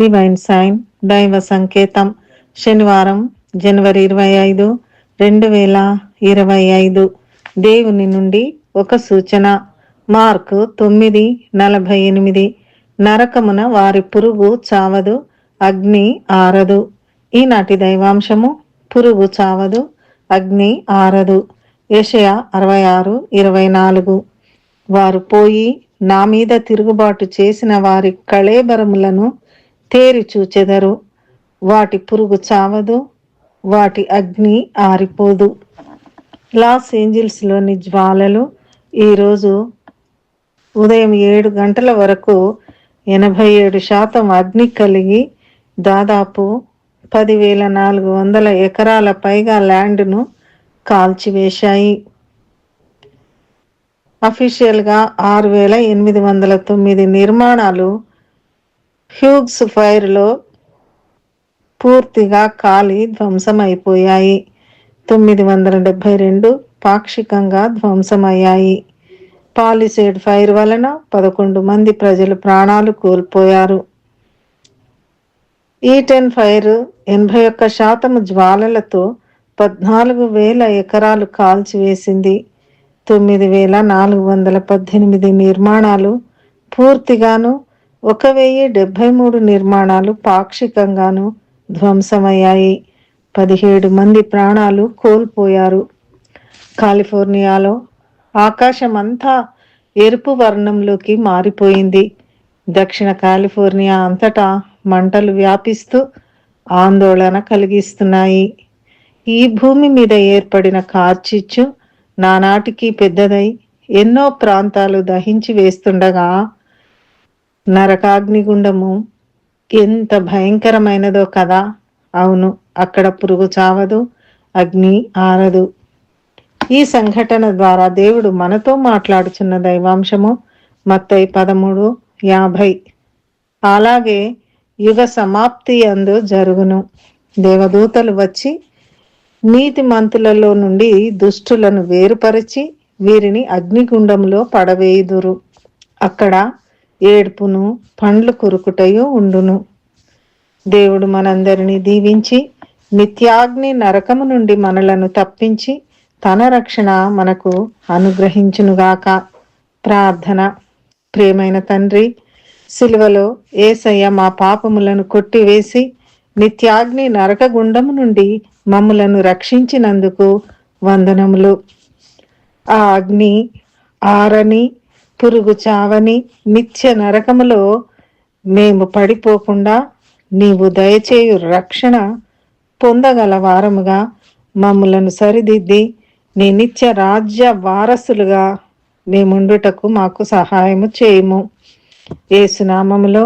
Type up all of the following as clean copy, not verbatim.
Divine sign, దైవ సంకేతం. శనివారం, జనవరి 25, 2025. దేవుని నుండి ఒక సూచన. మార్కు 9:48. నరకమున వారి పురుగు చావదు, అగ్ని ఆరదు. ఈనాటి దైవాంశము: పురుగు చావదు, అగ్ని ఆరదు. యెషయా 66:24. వారు పోయి నా మీద తిరుగుబాటు చేసిన వారి కళేబరములను తేరి చూచెదరు. వాటి పురుగు చావదు, వాటి అగ్ని ఆరిపోదు. లాస్ ఏంజిల్స్లోని జ్వాలలు ఈరోజు ఉదయం 7 గంటల వరకు 87% అగ్ని కలిగి దాదాపు 10,400 ఎకరాల పైగా ల్యాండ్ను కాల్చివేశాయి. అఫీషియల్గా 6,809 నిర్మాణాలు హ్యూగ్స్ ఫైర్లో పూర్తిగా కాలి ధ్వంసమైపోయాయి. 972 పాక్షికంగా ధ్వంసమయ్యాయి. పాలిసేడ్ ఫైర్ వలన 11 మంది ప్రజలు ప్రాణాలు కోల్పోయారు. ఈటెన్ ఫైర్ 81% జ్వాలలతో 14,000 ఎకరాలు కాల్చివేసింది. 9,418 నిర్మాణాలు పూర్తిగాను, 1,073 నిర్మాణాలు పాక్షికంగాను ధ్వంసమయ్యాయి. 17 మంది ప్రాణాలు కోల్పోయారు. కాలిఫోర్నియాలో ఆకాశమంతా ఎరుపు వర్ణంలోకి మారిపోయింది. దక్షిణ కాలిఫోర్నియా అంతటా మంటలు వ్యాపిస్తూ ఆందోళన కలిగిస్తున్నాయి. ఈ భూమి మీద ఏర్పడిన కార్చిచ్చు నానాటికి పెద్దదై ఎన్నో ప్రాంతాలు దహించి వేస్తుండగా, నరకాగ్నిగుండము ఎంత భయంకరమైనదో కదా. అవును, అక్కడ పురుగు చావదు, అగ్ని ఆరదు. ఈ సంఘటన ద్వారా దేవుడు మనతో మాట్లాడుచున్న దైవాంశము మత్తయి 13:50. అలాగే యుగ సమాప్తి యందు జరుగును. దేవదూతలు వచ్చి నీతిమంతులలో నుండి దుష్టులను వేరుపరిచి వీరిని అగ్నిగుండంలో పడవేయుదురు. అక్కడ ఏడ్పును, పండ్లు కొరుకుటయు ఉండును. దేవుడు మనందరినీ దీవించి నిత్యాగ్ని నరకము నుండి మనలను తప్పించి తన రక్షణ మనకు అనుగ్రహించునుగాక. ప్రార్థన. ప్రియమైన తండ్రి, సిలువలో యేసయ్య మా పాపములను కొట్టివేసి నిత్యాగ్ని నరకగుండము నుండి మమ్ములను రక్షించినందుకు వందనములు. ఆ అగ్ని ఆరని, పురుగు చావని నిత్య నరకములో మేము పడిపోకుండా నీవు దయచేయు రక్షణ పొందగల వారముగా మమ్ములను సరిదిద్ది నీ నిత్య రాజ్య వారసులుగా మేముండుటకు మాకు సహాయము చేయుము. యేసు నామములో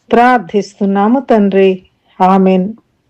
ప్రార్థిస్తున్నాము తండ్రి. ఆమెన్.